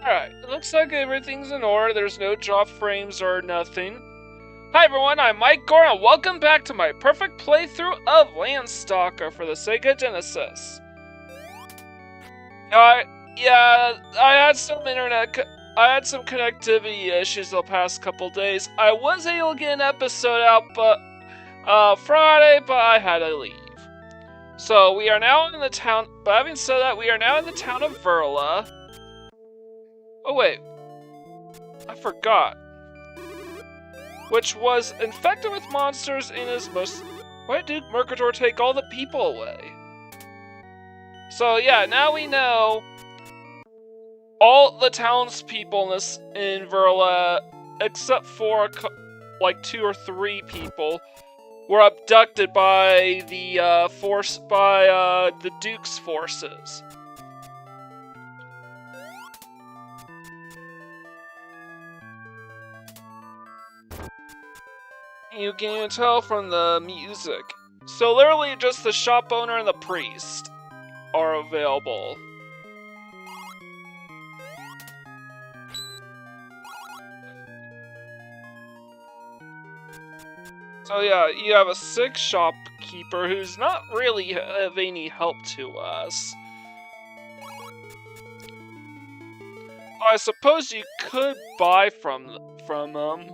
Alright, it looks like everything's in order. There's no drop frames or nothing. Hi everyone, I'm Mike Gore, and welcome back to my perfect playthrough of Landstalker for the Sega Genesis. I had some connectivity issues the past couple days. I was able to get an episode out, but Friday, but I had to leave. So we are now in the town. But having said that, we are now in the town of Verla. Oh wait, I forgot. Which was infected with monsters in his most. Why did Mercator take all the people away? So yeah, now we know all the townspeople in Verla, except for like 2 or 3 people, were abducted by the the Duke's forces. You can even tell from the music. So literally just the shop owner and the priest are available. So yeah, you have a sick shopkeeper who's not really of any help to us. I suppose you could buy from them.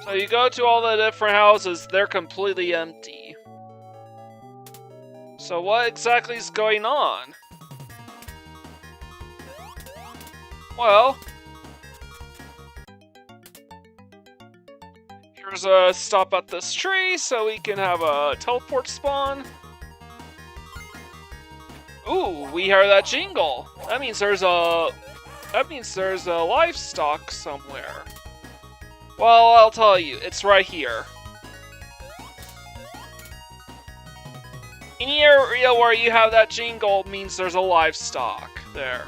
So you go to all the different houses, they're completely empty. So what exactly is going on? Well, here's a stop at this tree so we can have a teleport spawn. Ooh, we hear that jingle. That means there's a livestock somewhere. Well, I'll tell you, it's right here. Any area where you have that jingle means there's a livestock there.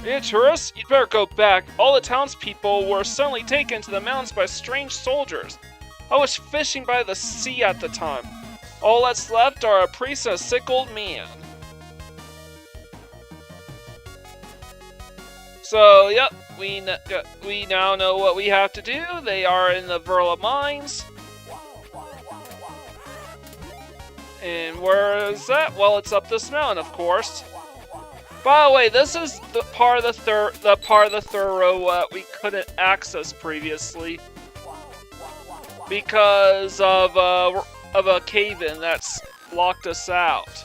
Hey, tourists, you'd better go back. All the townspeople were suddenly taken to the mountains by strange soldiers. I was fishing by the sea at the time. All that's left are a priest and a sick old man. So, yep, we now know what we have to do. They are in the Verla Mines. And where is that? Well, it's up this mountain, of course. By the way, this is the part of the thorough we couldn't access previously because of a cave-in that's locked us out.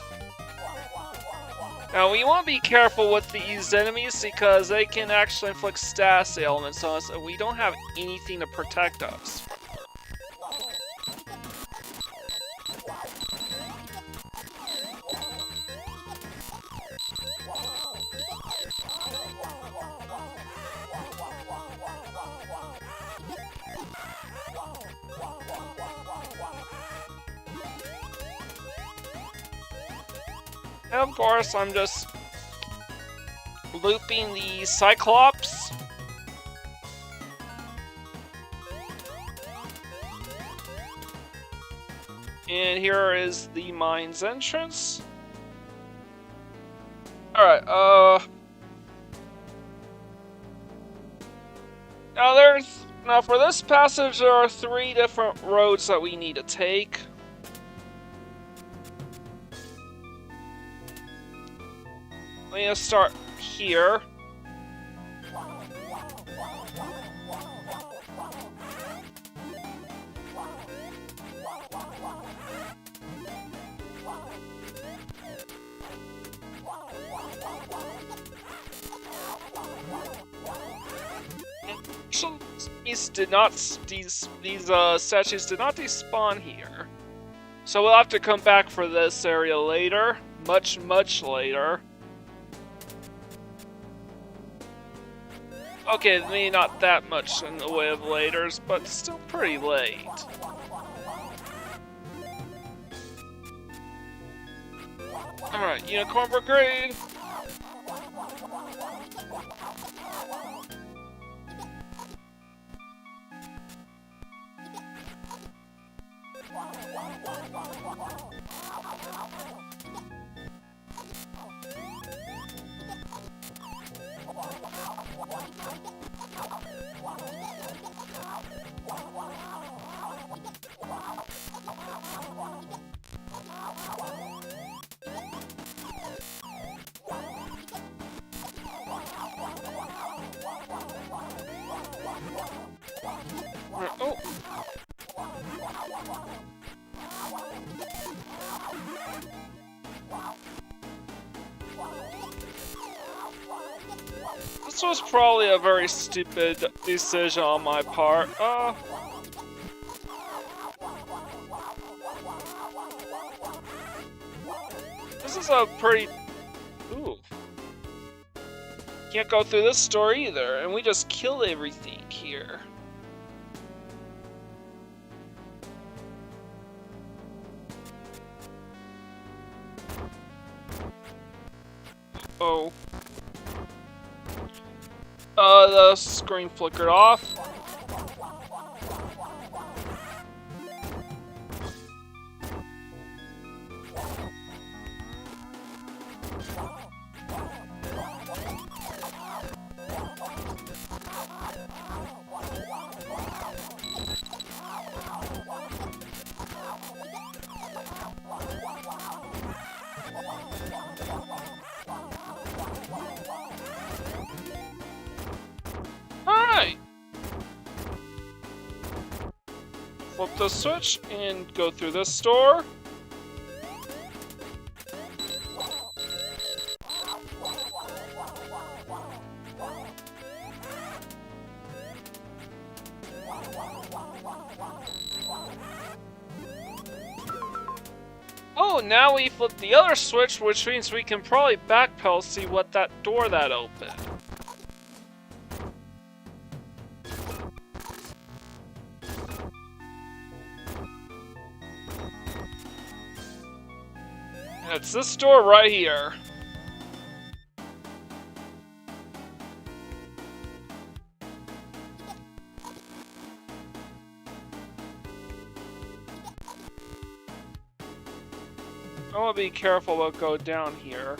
Now, we want to be careful with these enemies because they can actually inflict status ailments on us, and we don't have anything to protect us. And of course, I'm just looping the Cyclops. And here is the mine's entrance. Alright, Now for this passage, there are 3 different roads that we need to take. I'm gonna start here. These statues did not despawn here. So we'll have to come back for this area later. Much later. Okay, maybe not that much in the way of laters, but still pretty late. Alright, Unicorn Brigade. Oh. This was probably a very stupid decision on my part. This is a pretty... Ooh. Can't go through this store either, and we just killed everything here. Oh. The screen flickered off. Alright! Flip the switch and go through this store. Oh, now we flip the other switch, which means we can probably backpedal, see what that door that opened. It's this door right here. I want to be careful about go down here.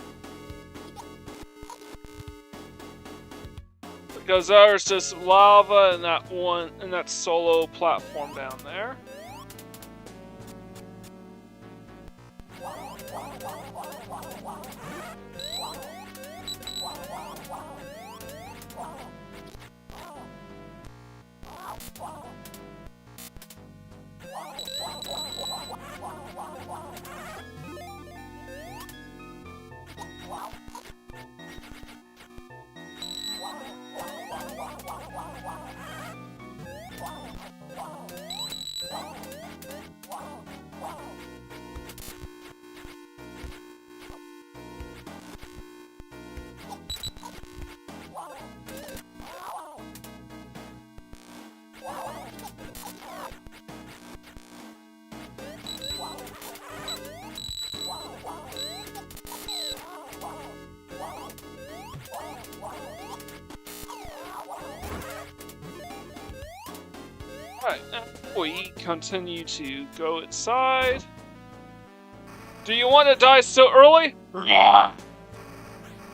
Because there's just lava and that solo platform down there. Alright, now we continue to go inside. Do you want to die so early?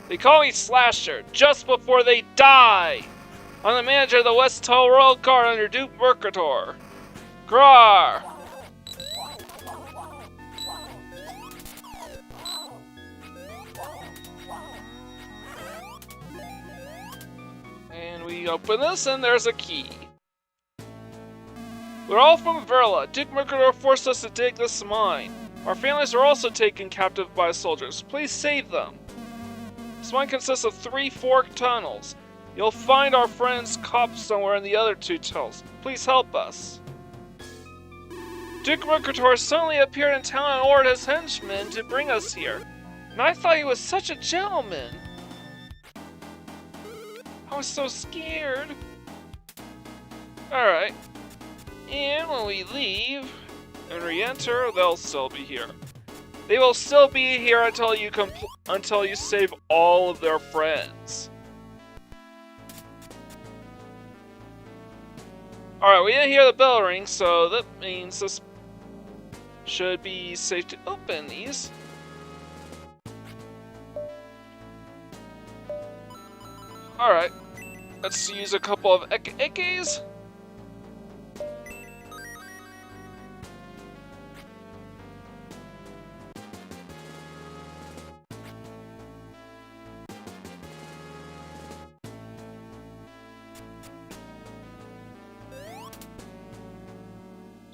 They call me Slasher, just before they die! I'm the manager of the West Toll Royal Guard under Duke Mercator. Grar! And we open this and there's a key. We're all from Verla. Duke Mercator forced us to dig this mine. Our families are also taken captive by soldiers. Please save them. This mine consists of 3 forked tunnels. You'll find our friend's cop somewhere in the other 2 tunnels. Please help us. Duke Mercator suddenly appeared in town and ordered his henchmen to bring us here. And I thought he was such a gentleman. I was so scared. Alright. And when we leave and re-enter, they'll still be here. They will still be here until you save all of their friends. Alright, we didn't hear the bell ring, so that means this should be safe to open these. Alright, let's use a couple of Ekes.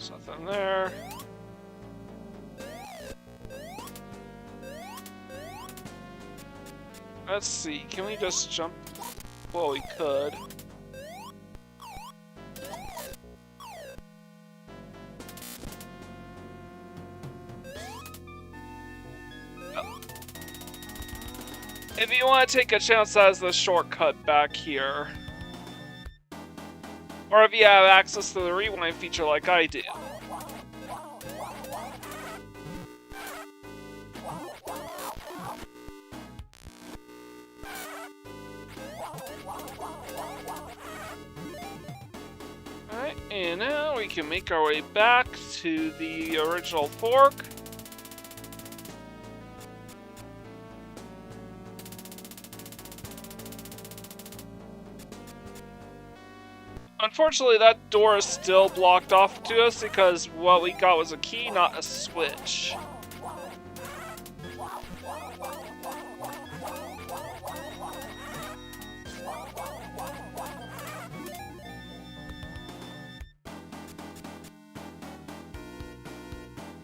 There's nothing there. Let's see, can we just jump? Well, we could. If you want to take a chance, that is the shortcut back here. Or if you have access to the rewind feature like I do. Alright, and now we can make our way back to the original fork. Unfortunately, that door is still blocked off to us because what we got was a key, not a switch.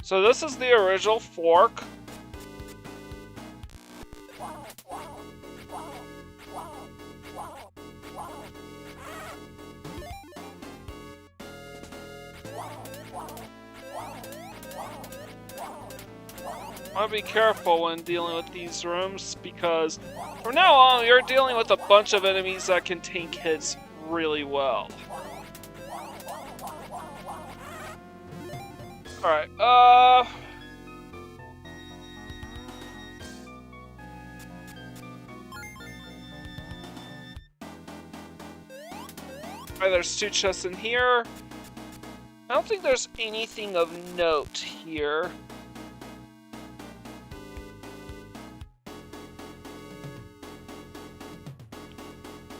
So this is the original fork. I want to be careful when dealing with these rooms because from now on you're dealing with a bunch of enemies that can tank hits really well. Alright, Alright, there's 2 chests in here. I don't think there's anything of note here.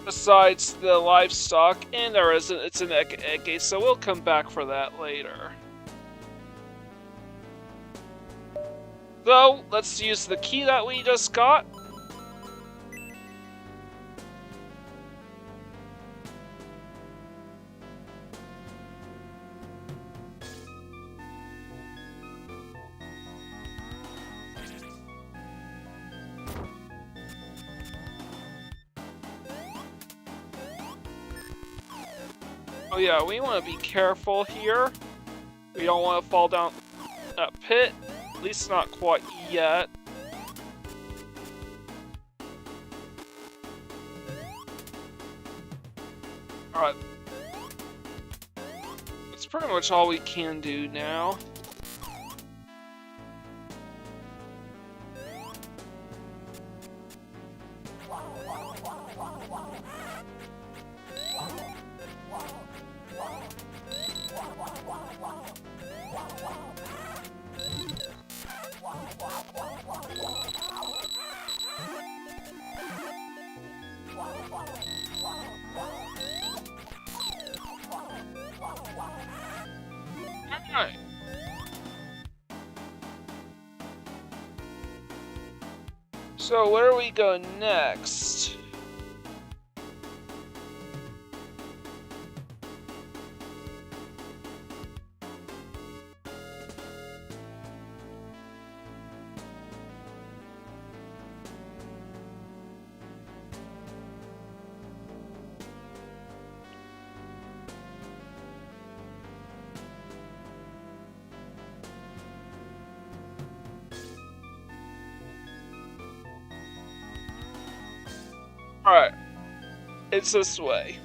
Besides the livestock, and there isn't, it's an egg gate, so we'll come back for that later. So, let's use the key that we just got. Oh yeah, we want to be careful here. We don't want to fall down that pit. At least not quite yet. Alright. That's pretty much all we can do now. Alright. So where do we go next? Alright. It's this way.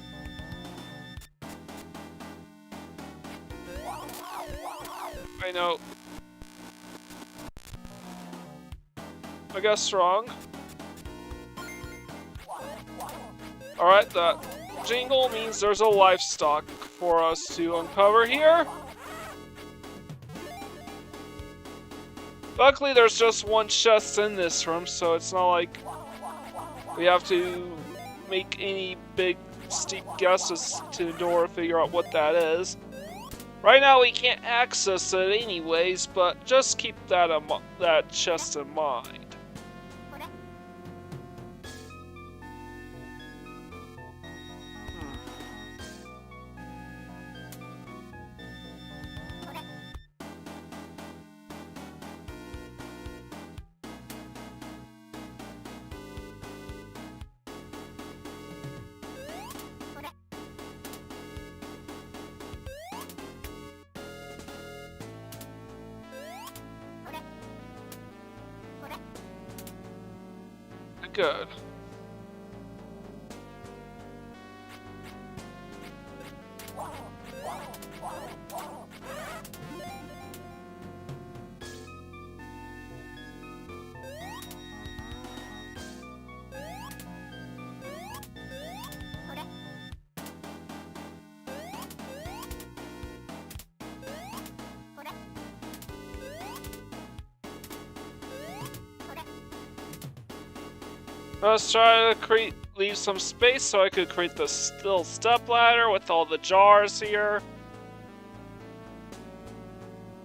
I know. I guess wrong. Alright, that jingle means there's a livestock for us to uncover here. Luckily, there's just 1 chest in this room, so it's not like we have to make any big steep guesses to the door to figure out what that is. Right now we can't access it anyways, but just keep that chest in mind. good. Let's try to leave some space so I could create the little step ladder with all the jars here.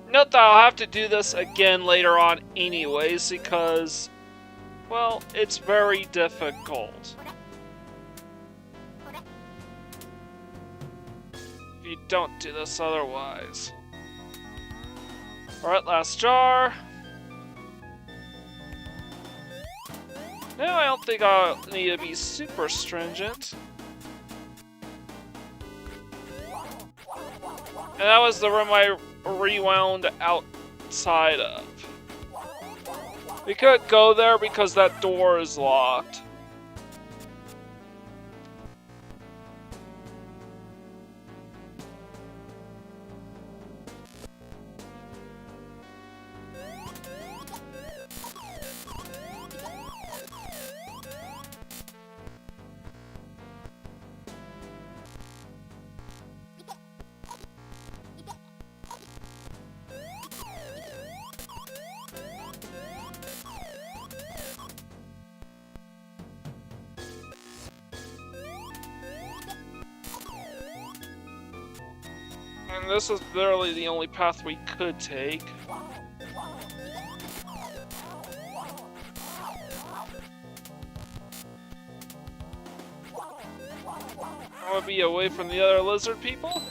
Note that I'll have to do this again later on anyways because, well, it's very difficult. If you don't do this otherwise. Alright, last jar. Now I don't think I'll need to be super stringent. And that was the room I rewound outside of. We couldn't go there because that door is locked. And this is literally the only path we could take. I want to be away from the other lizard people.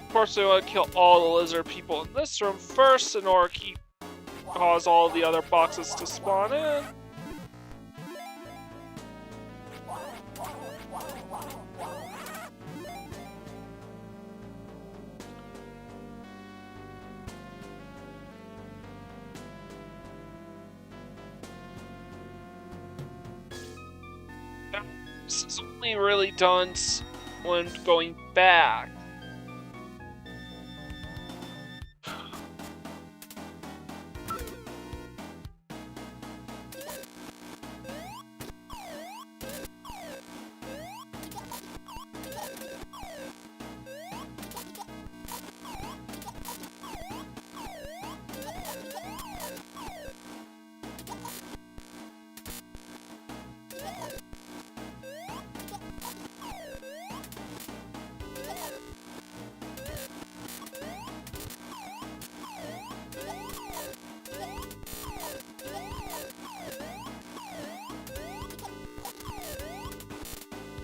Of course, we want to kill all the lizard people in this room first in order to cause all the other boxes to spawn in. This is only really done when going back.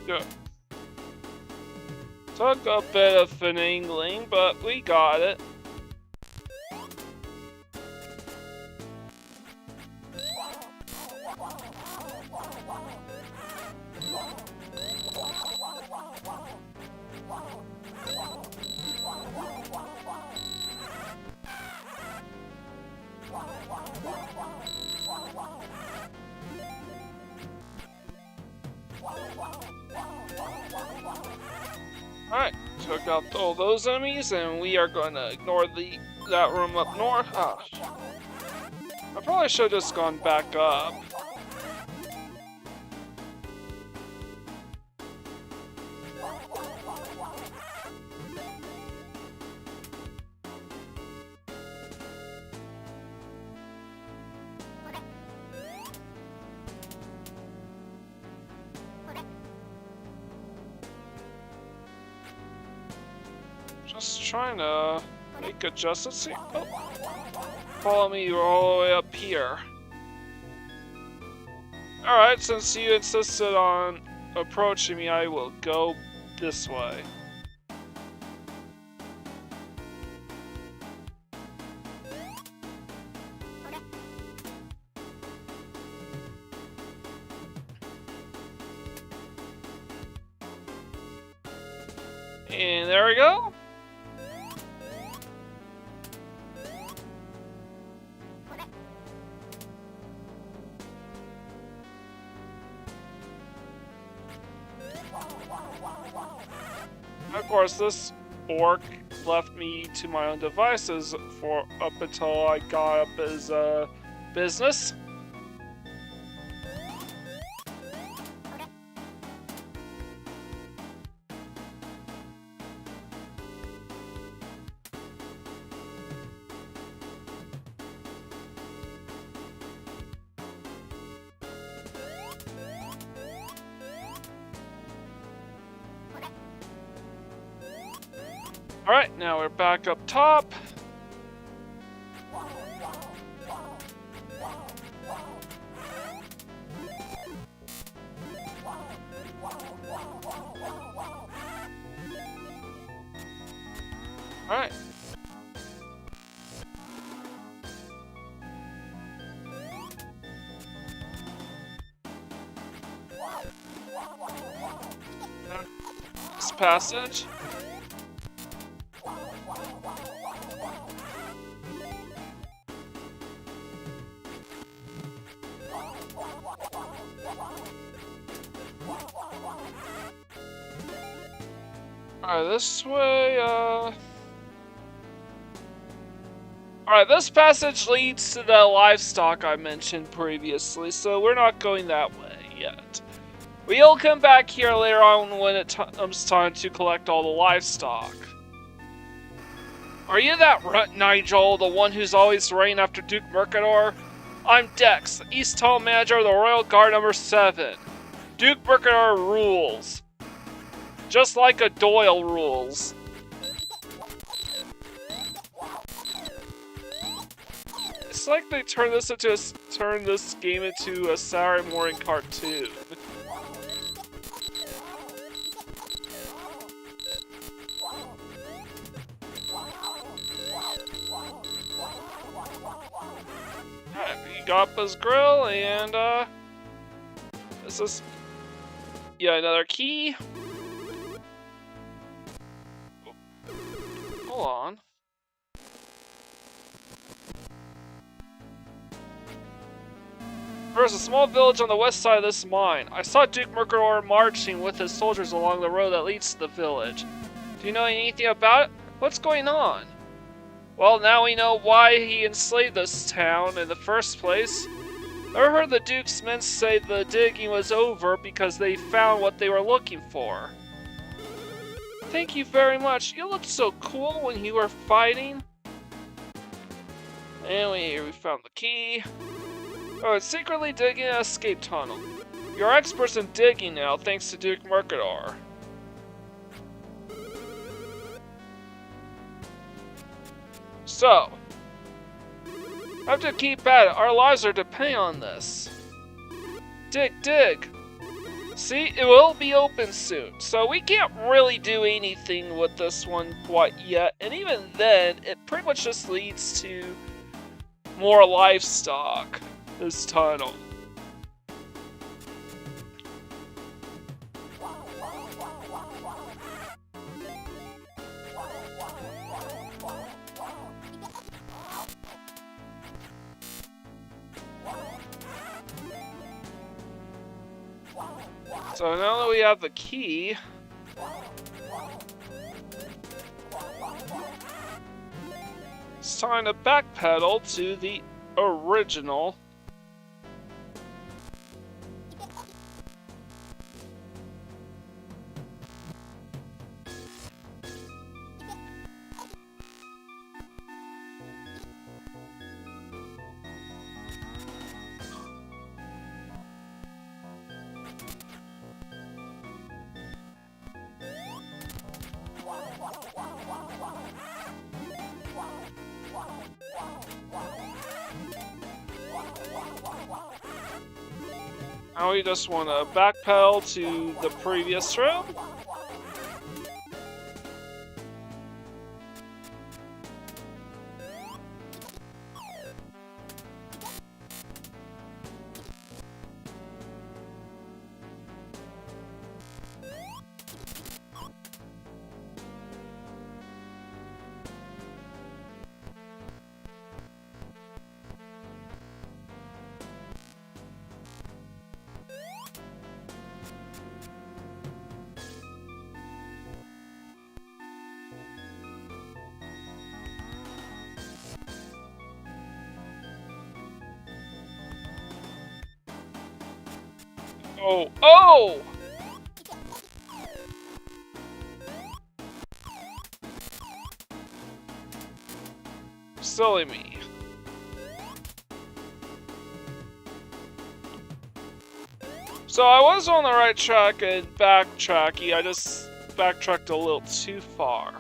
Good. Took a bit of finagling, but we got it. Alright, took out all those enemies, and we are going to ignore that room up north. Ah, I probably should have just gone back up. Just trying to make adjustments here. Oh. Follow me all the way up here. Alright, since you insisted on approaching me, I will go this way. And there we go. Of course, this orc left me to my own devices for up until I got up his business. Alright, now we're back up top. Alright. This passage. Alright, this way, Alright, this passage leads to the livestock I mentioned previously, so we're not going that way yet. We'll come back here later on when it comes time to collect all the livestock. Are you that runt, Nigel, the one who's always running after Duke Mercador? I'm Dex, the East Hall Manager of the Royal Guard number 7. Duke Mercador rules. Just like a Doyle rules. It's like they turned this game into a Saturday morning cartoon. Alright, we got up his grill, and this is another key. Hold on. There's a small village on the west side of this mine. I saw Duke Mercador marching with his soldiers along the road that leads to the village. Do you know anything about it? What's going on? Well, now we know why he enslaved this town in the first place. I heard the Duke's men say the digging was over because they found what they were looking for. Thank you very much. You looked so cool when you were fighting. Anyway, we found the key. Oh, it's secretly digging an escape tunnel. You're experts in digging now, thanks to Duke Mercador. So, I have to keep at it. Our lives are depending on this. Dig, dig. See, it will be open soon, so we can't really do anything with this one quite yet. And even then, it pretty much just leads to more livestock. This tunnel. So now that we have the key, it's time to backpedal to the original. Now we just want to backpedal to the previous room. Oh! Oh! Silly me. So I was on the right track and backtracking, I just backtracked a little too far.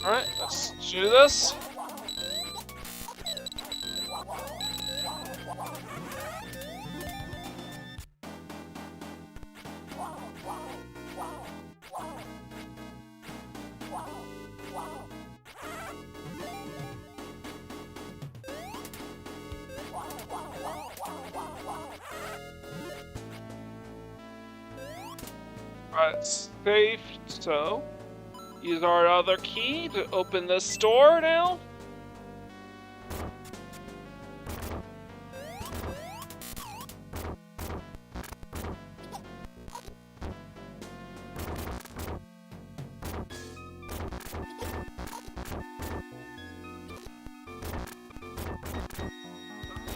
Alright, let's do this. Alright, safe, so use our other key to open this door now.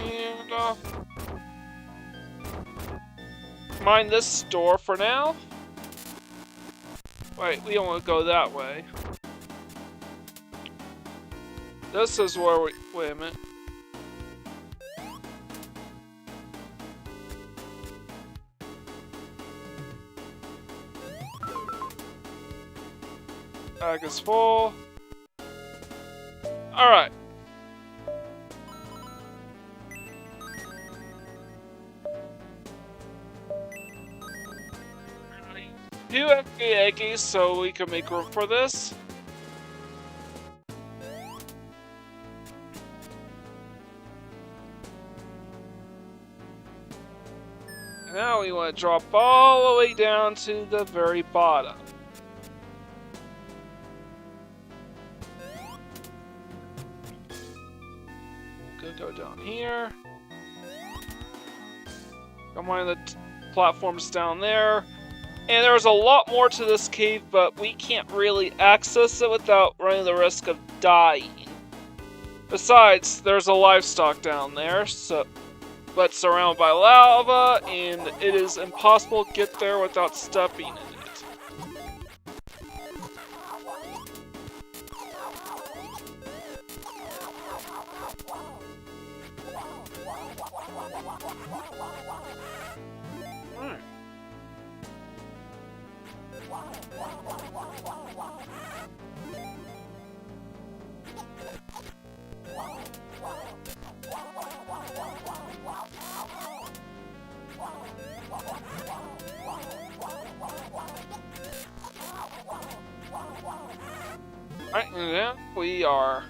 And mind this door for now. Wait, we don't want to go that way. This is where we... Wait a minute. Bag is full. Alright. Do eggies so we can make room for this. Now we want to drop all the way down to the very bottom. Go down here. Come on, the platforms down there. And there's a lot more to this cave, but we can't really access it without running the risk of dying. Besides, there's a livestock down there, but surrounded by lava, and it is impossible to get there without stepping in it. Alright, and then we are...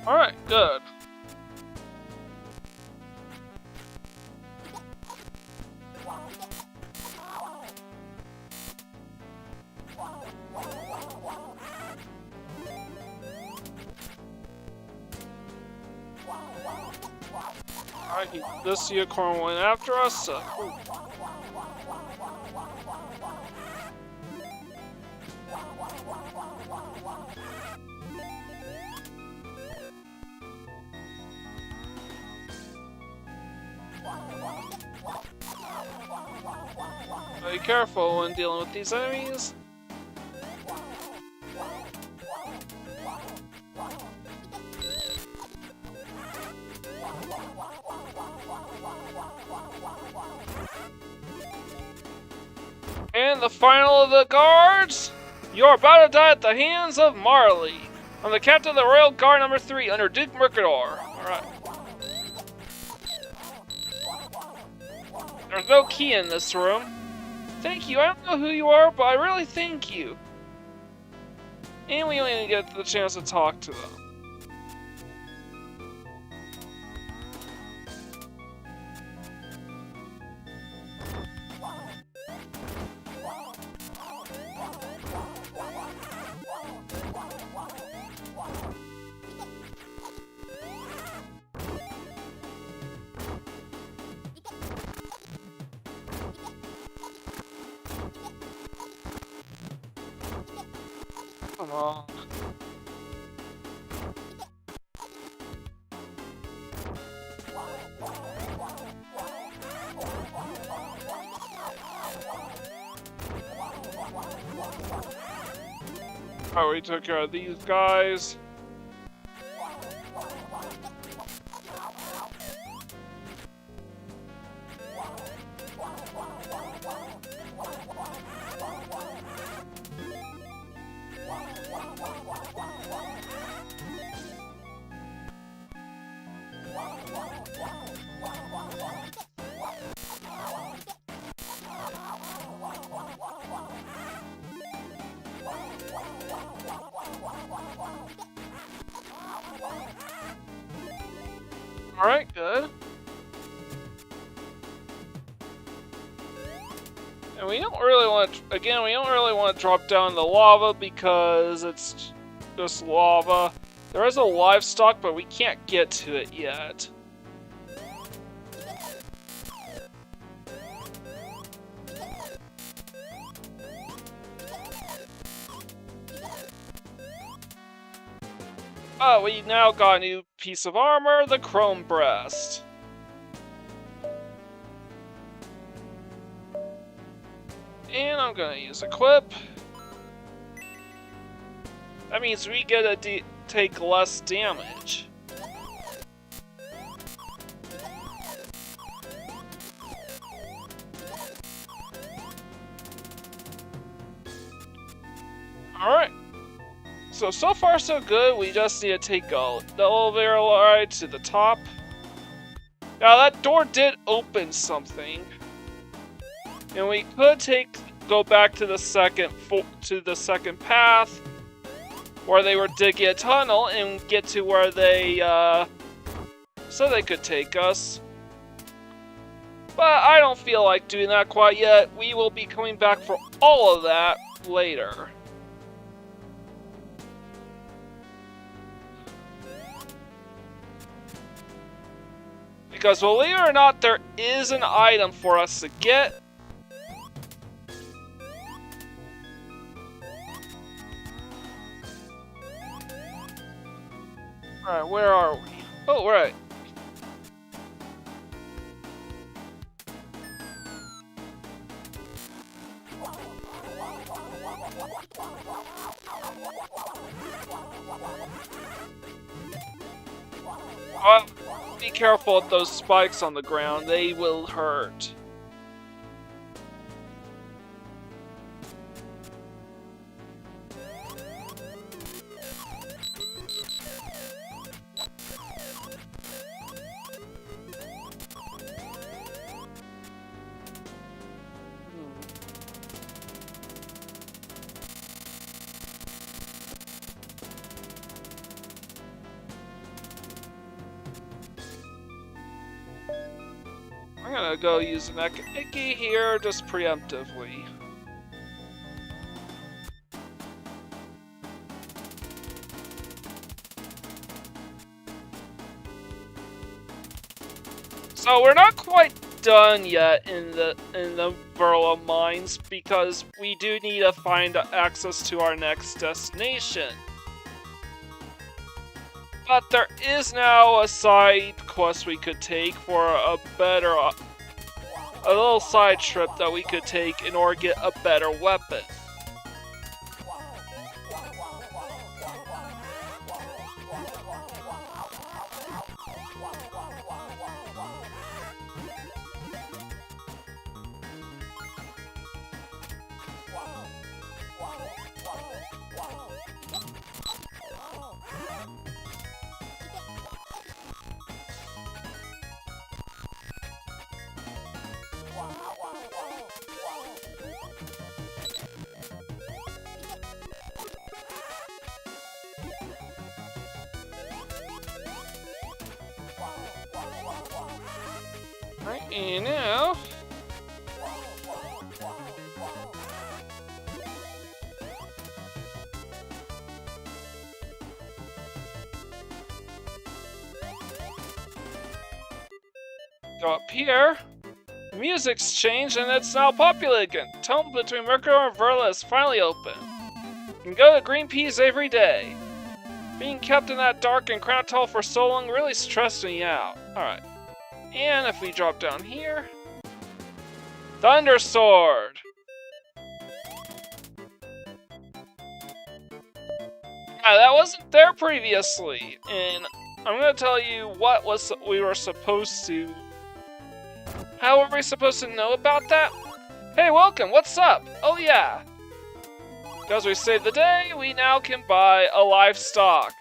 Alright, good. Alright, this unicorn went after us, so... Be careful when dealing with these enemies. And the final of the guards, you're about to die at the hands of Marley. I'm the captain of the Royal Guard number 3 under Duke Mercador. Alright. There's no key in this room. Thank you. I don't know who you are, but I really thank you. And we only didn't get the chance to talk to them. Come on. Alright, we took care of these guys. Alright, good. And we don't really want to, again, we don't really want to drop down the lava because it's just lava. There is a livestock, but we can't get to it yet. Oh, we now got a new piece of armor, the Chrome Breast. And I'm gonna use Equip. That means we get to take less damage. Alright. So far so good. We just need to take the elevator ride to the top. Now that door did open something. And we could go back to the second path where they were digging a tunnel and get to where they so they could take us. But I don't feel like doing that quite yet. We will be coming back for all of that later. Because believe it or not, there is an item for us to get. Alright, where are we? Oh, right. Be careful with those spikes on the ground, they will hurt. I'm gonna go use an Icky here, just preemptively. So we're not quite done yet in the Verla Mines because we do need to find access to our next destination. But there is now a side quest we could take for a little side trip that we could take in order to get a better weapon. You know... Go up here. The music's changed and it's now popular again. Tunnel between Mercury and Verla is finally open. You can go to Green Peas every day. Being kept in that dark and crowded tunnel for so long really stressed me out. Alright. And if we drop down here... Thunder Sword! Yeah, that wasn't there previously. And I'm gonna tell you what we were supposed to... How were we supposed to know about that? Hey, welcome, what's up? Oh yeah. Because we saved the day, we now can buy a livestock.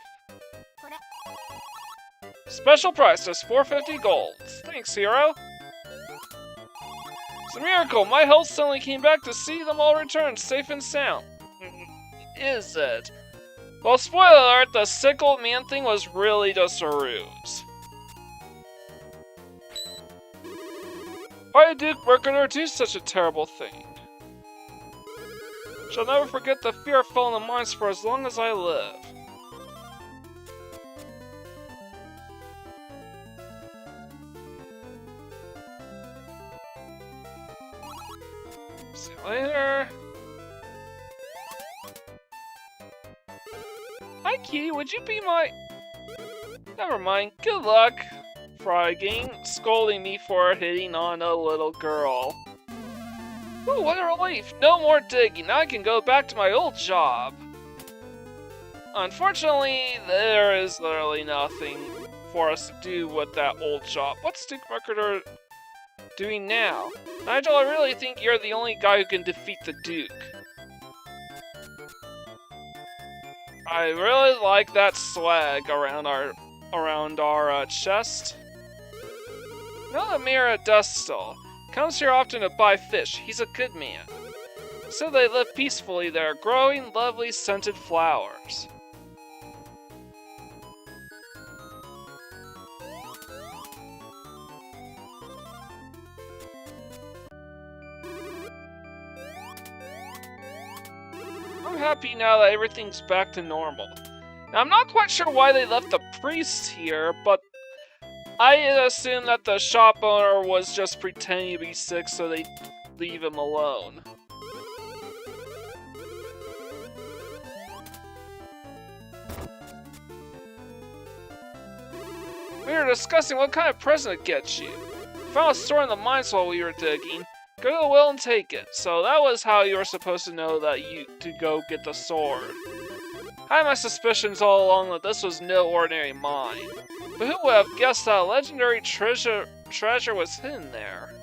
Special price is 450 gold. Thanks, hero. It's a miracle, my health suddenly came back to see them all return safe and sound. Is it? Well, spoiler alert, the sick old man thing was really just a ruse. Why did Duke Mercator do such a terrible thing? Shall never forget the fear I felt in the mines for as long as I live. See you later. Hi, Kitty, would you be my... Never mind, good luck. Frogging, scolding me for hitting on a little girl. Ooh, what a relief! No more digging, now I can go back to my old job. Unfortunately, there is literally nothing for us to do with that old job. What's Duke Mercator doing now? Nigel, I really think you're the only guy who can defeat the Duke. I really like that swag around our chest. Now Amira Dustal comes here often to buy fish. He's a good man. So they live peacefully there, growing lovely scented flowers. I'm happy now that everything's back to normal. Now, I'm not quite sure why they left the priest here, but I assume that the shop owner was just pretending to be sick so they leave him alone. We were discussing what kind of present to get you. We found a store in the mines while we were digging. Go to the well and take it. So that was how you were supposed to know that to go get the sword. I had my suspicions all along that this was no ordinary mine. But who would have guessed that a legendary treasure was hidden there?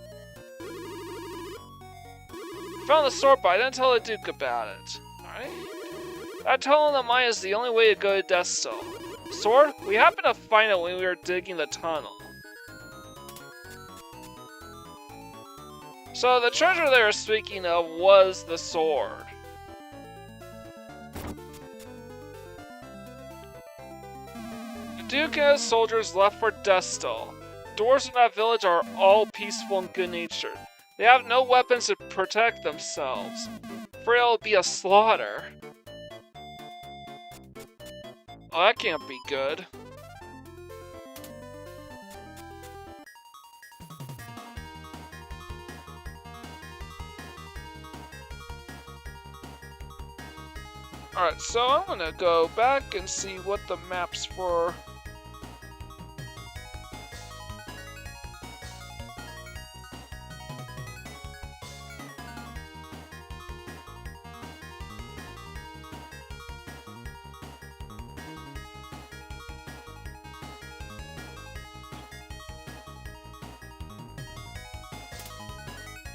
I found the sword, but I didn't tell the Duke about it. Alright? I told him that mine is the only way to go to Destal. Sword? We happened to find it when we were digging the tunnel. So the treasure they were speaking of was the sword. The Duke and his soldiers left for Destal. Doors in that village are all peaceful and good-natured. They have no weapons to protect themselves. For it'll be a slaughter. Oh, that can't be good. Alright, so I'm gonna go back and see what the maps for...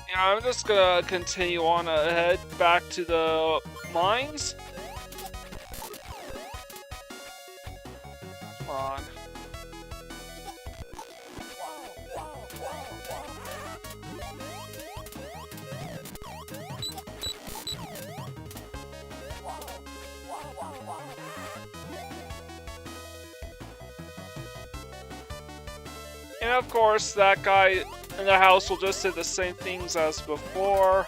Yeah, I'm just gonna continue on ahead back to the mines. Come on. And of course, that guy and the house will just say the same things as before.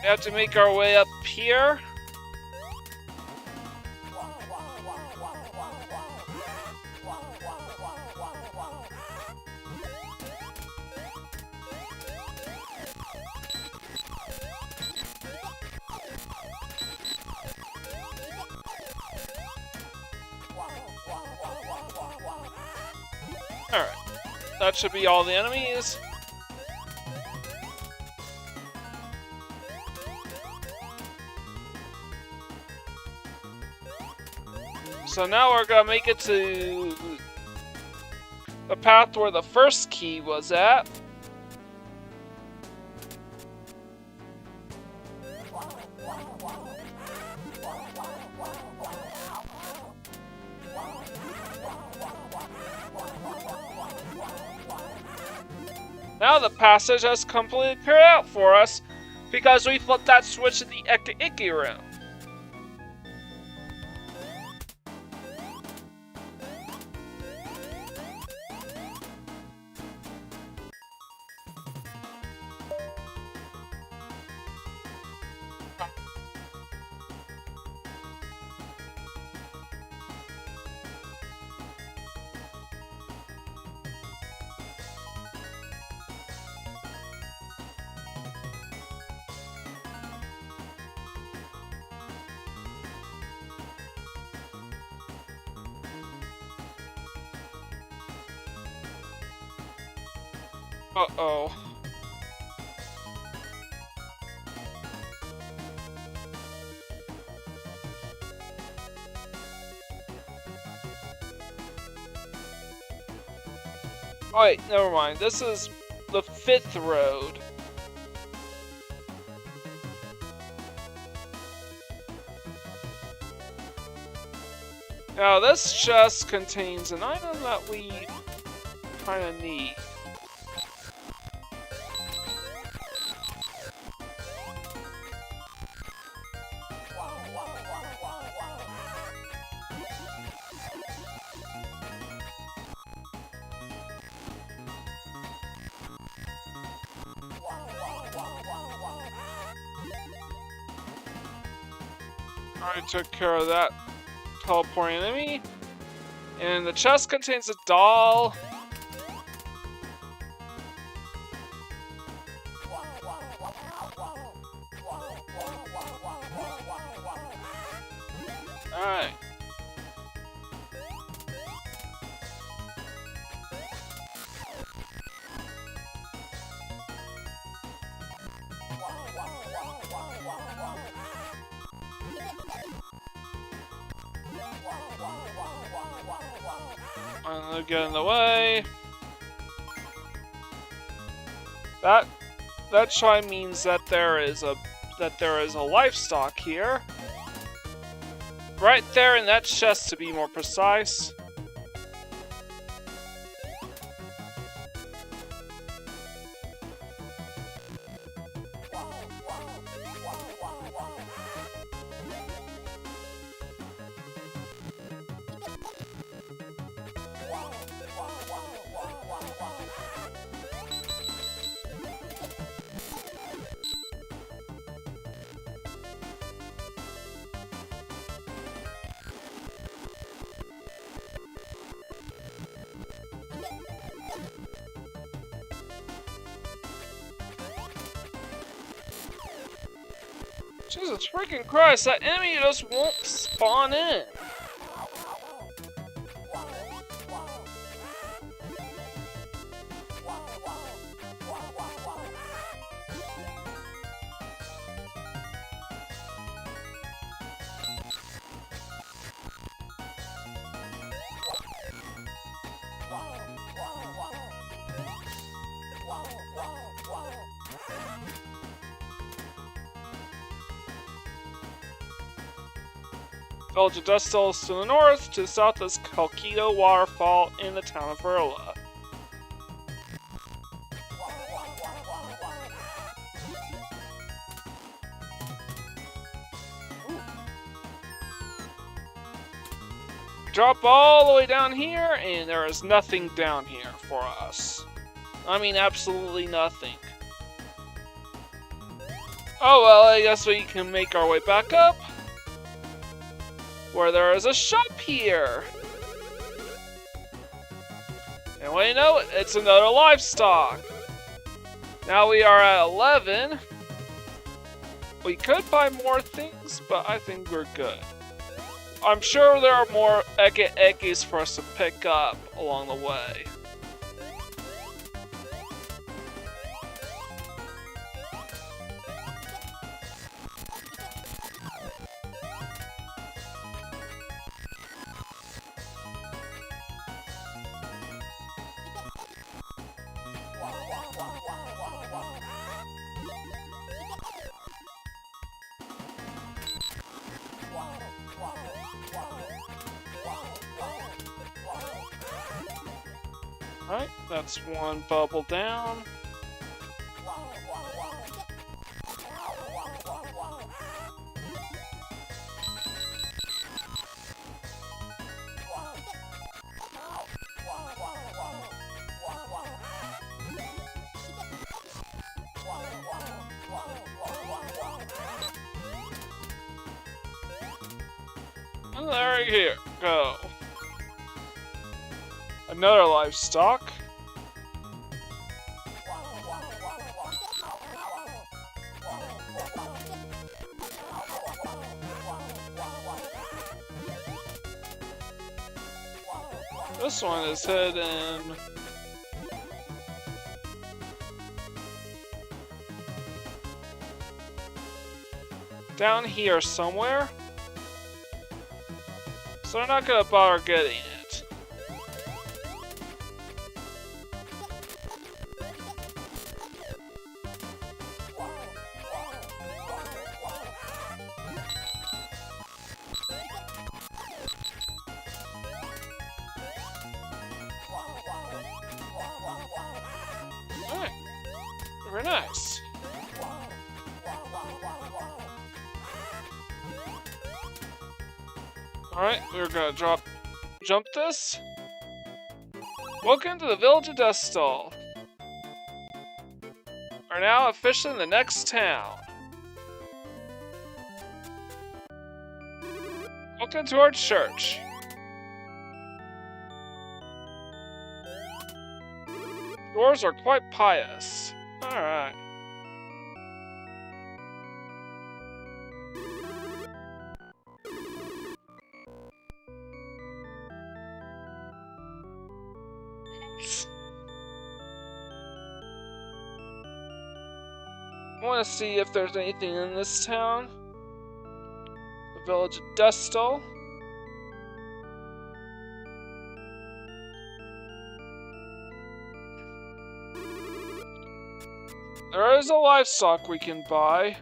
We have to make our way up here. Alright, that should be all the enemies. So now we're gonna make it to the path where the first key was at. Now the passage has completely cleared out for us because we flipped that switch in the Icky room. Uh-oh. Oh, wait, never mind. This is the 5th road. Now, this chest contains an item that we kind of need. I took care of that teleporting enemy. And the chest contains a doll. Alright. I'm gonna get in the way. That chime means that there is a livestock here. Right there in that chest, to be more precise. Jesus freaking Christ, that enemy just won't spawn in. Village of Dust Hills to the north, to the south is Kalkido Waterfall in the town of Verla. drop all the way down here, and there is nothing down here for us. I mean, absolutely nothing. Oh well, I guess we can make our way back up, where there is a shop here. And what do you know, it's another livestock. Now we are at 11. We could buy more things, but I think we're good. I'm sure there are more Eggies for us to pick up along the way. Alright, that's one bubble down. And there you go. Another livestock. This one is hidden. Down here somewhere. So they're not gonna bother getting it. Alright. Very nice. Alright, we're gonna jump this. Welcome to the village of Dustall. Are now officially in the next town. Welcome to our church. Yours are quite pious. Alright. I want to see if there's anything in this town. The village of Dustall. There is a livestock we can buy.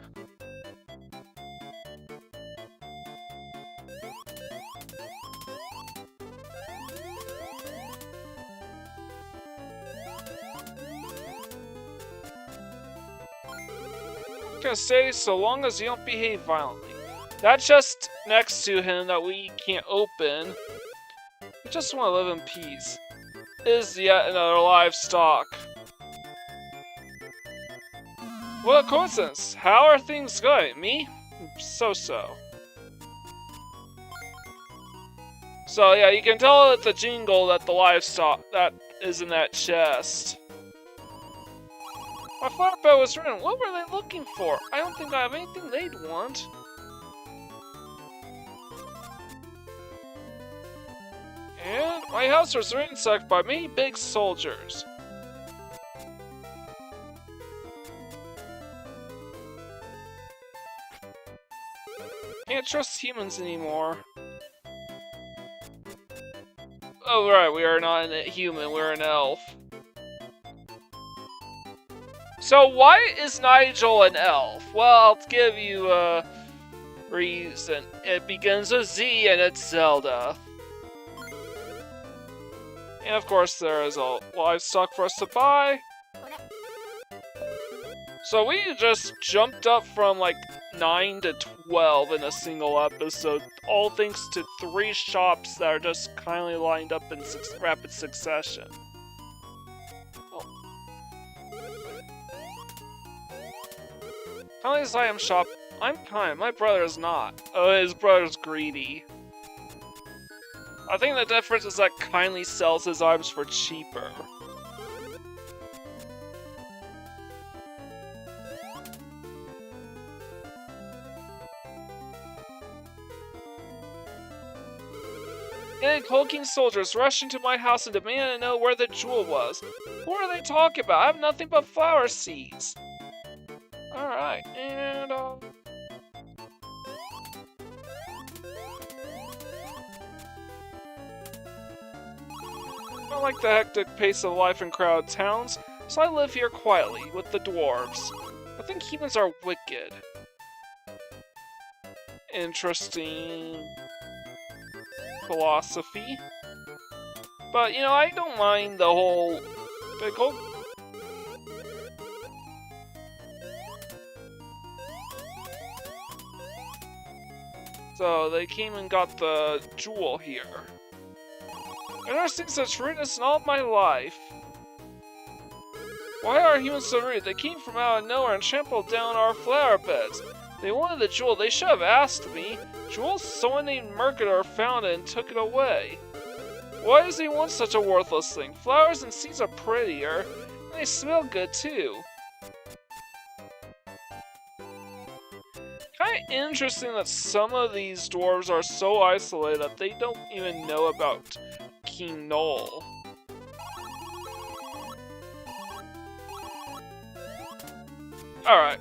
Gonna say so long as you don't behave violently. That chest next to him that we can't open. We just want to live in peace. Is yet another livestock. What a coincidence! How are things going? Me? So-so. So yeah, you can tell at the jingle that the livestock that is in that chest. My flatboat was ruined. What were they looking for? I don't think I have anything they'd want. And my house was ransacked by many big soldiers. Can't trust humans anymore. Oh right, we are not a human, we're an elf. So why is Nigel an elf? Well, I'll give you a reason. It begins with Z and it's Zelda. And of course there is a livestock for us to buy. So we just jumped up from like 9 to 12 in a single episode, all thanks to 3 shops that are just kindly lined up in rapid succession. Oh. Kindly's item shop. I'm kind, my brother's not. Oh, his brother's greedy. I think the difference is that Kindly sells his items for cheaper. Hulking soldiers rushed into my house and demanded to know where the jewel was. What are they talking about? I have nothing but flower seeds. Alright, and I don't like the hectic pace of life in crowded towns, so I live here quietly with the dwarves. I think humans are wicked. Interesting philosophy. But, you know, I don't mind the whole pickle. So, they came and got the jewel here. I've never seen such rudeness in all of my life. Why are humans so rude? They came from out of nowhere and trampled down our flower beds. They wanted the jewel. They should have asked me. Jewel, someone named Mercator found it and took it away. Why does he want such a worthless thing? Flowers and seeds are prettier, and they smell good too. Kinda interesting that some of these dwarves are so isolated that they don't even know about King Knoll. Alright.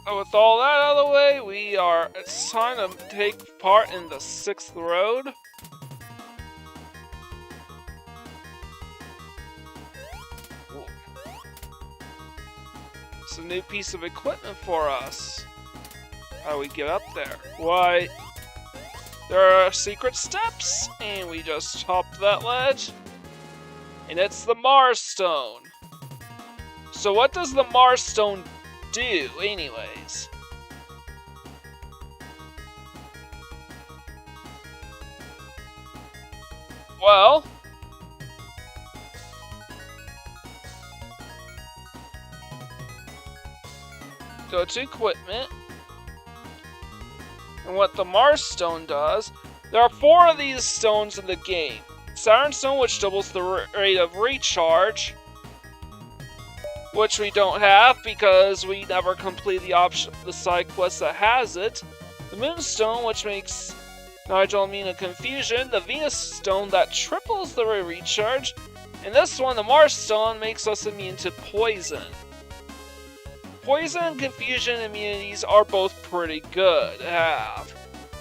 So with all that out of the way, it's time to take part in the 6th road. Ooh. It's a new piece of equipment for us. How do we get up there? Why, there are secret steps, and we just hop that ledge. And it's the Mars Stone. So what does the Mars Stone do, anyways? Well, go to equipment, and what the Mars Stone does, there are 4 of these stones in the game. Saturn Stone, which doubles the rate of recharge, which we don't have because we never complete the side quest that has it. The Moonstone, which makes Nigel immune to confusion. The Venus Stone, that triples the recharge. And this one, the Mars Stone, makes us immune to poison. Poison and confusion immunities are both pretty good to have.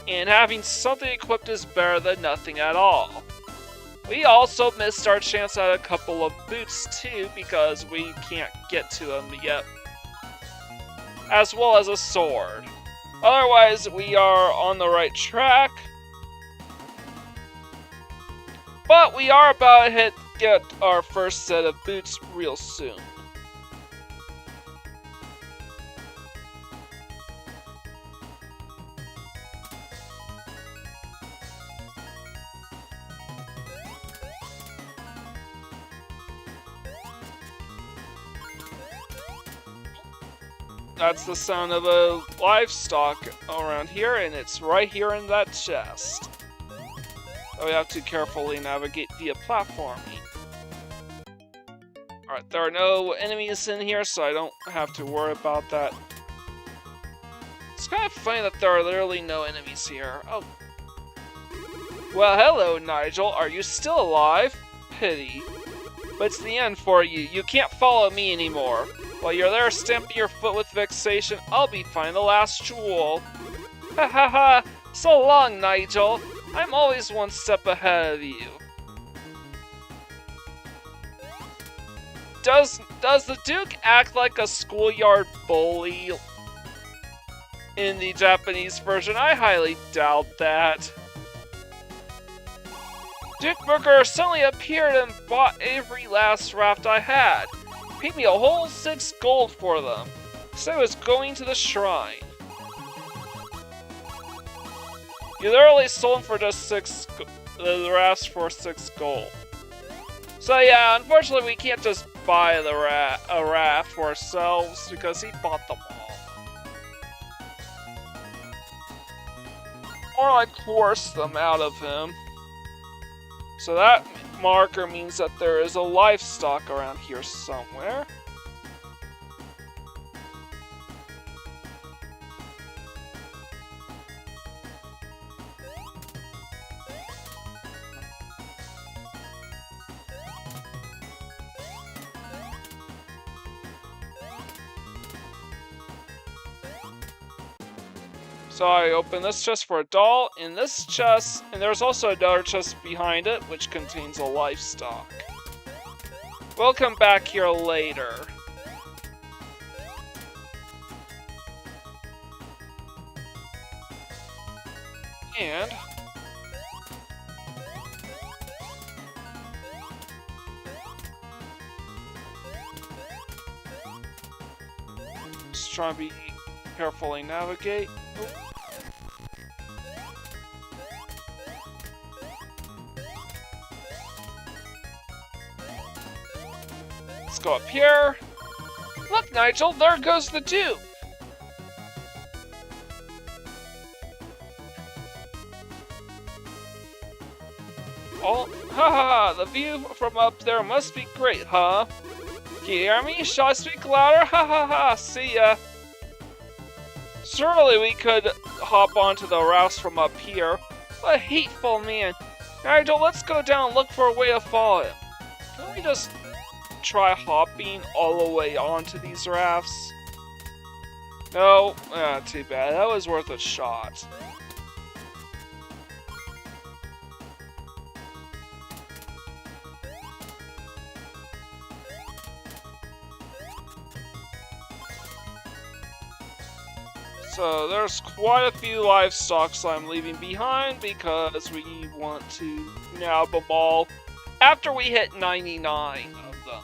And having something equipped is better than nothing at all. We also missed our chance at a couple of boots too because we can't get to them yet. As well as a sword. Otherwise, we are on the right track. But we are about to get our first set of boots real soon. That's the sound of a livestock around here, and it's right here in that chest. So we have to carefully navigate via platforming. Alright, there are no enemies in here, so I don't have to worry about that. It's kind of funny that there are literally no enemies here. Oh. Well, hello, Nigel. Are you still alive? Pity. But it's the end for you. You can't follow me anymore. While you're there stamping your foot with vexation, I'll be finding the last jewel. Ha ha ha! So long, Nigel! I'm always one step ahead of you. Does the Duke act like a schoolyard bully in the Japanese version? I highly doubt that. Duke Burger suddenly appeared and bought every last raft I had. Paid me a whole 6 gold for them. Said I was going to the shrine. You literally sold them for just the rafts for 6 gold. So yeah, unfortunately we can't just buy a raft for ourselves because he bought them all. Or like force them out of him. So that marker means that there is a livestock around here somewhere. So I open this chest for a doll, in this chest, and there's also another chest behind it, which contains a livestock. We'll come back here later. And just try to be carefully navigate. Oop. Let's go up here. Look, Nigel, there goes the Duke. Oh, haha, the view from up there must be great, huh? Can you hear me? Shall I speak louder? Ha ha ha, see ya. Surely we could hop onto the rafts from up here. What a hateful man. Nigel, let's go down and look for a way to follow him. Can we just try hopping all the way onto these rafts? No? Too bad. That was worth a shot. So there's quite a few livestock I'm leaving behind because we want to nab them all after we hit 99 of them.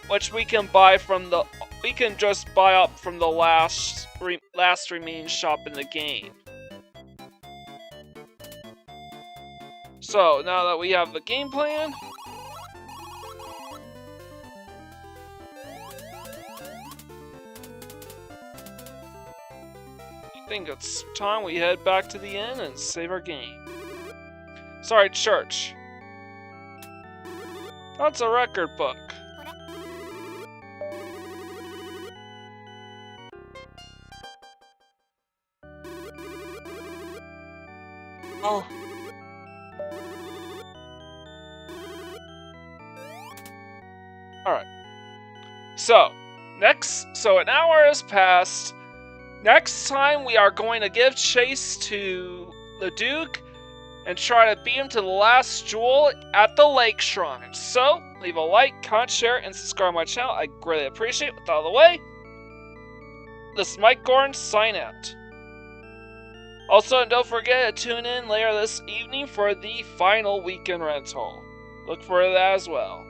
Which we can buy from the... we can just buy up from the last remaining shop in the game. So now that we have the game plan, I think it's time we head back to the inn and save our game. Sorry, church. That's a record book. Oh. Alright. So an hour has passed. Next time we are going to give chase to the Duke and try to beat him to the last jewel at the Lake Shrine. So, leave a like, comment, share, and subscribe to my channel. I greatly appreciate it. With that out of the way, this is Mike Gordon, sign out. Also, don't forget to tune in later this evening for the final weekend rental. Look for that as well.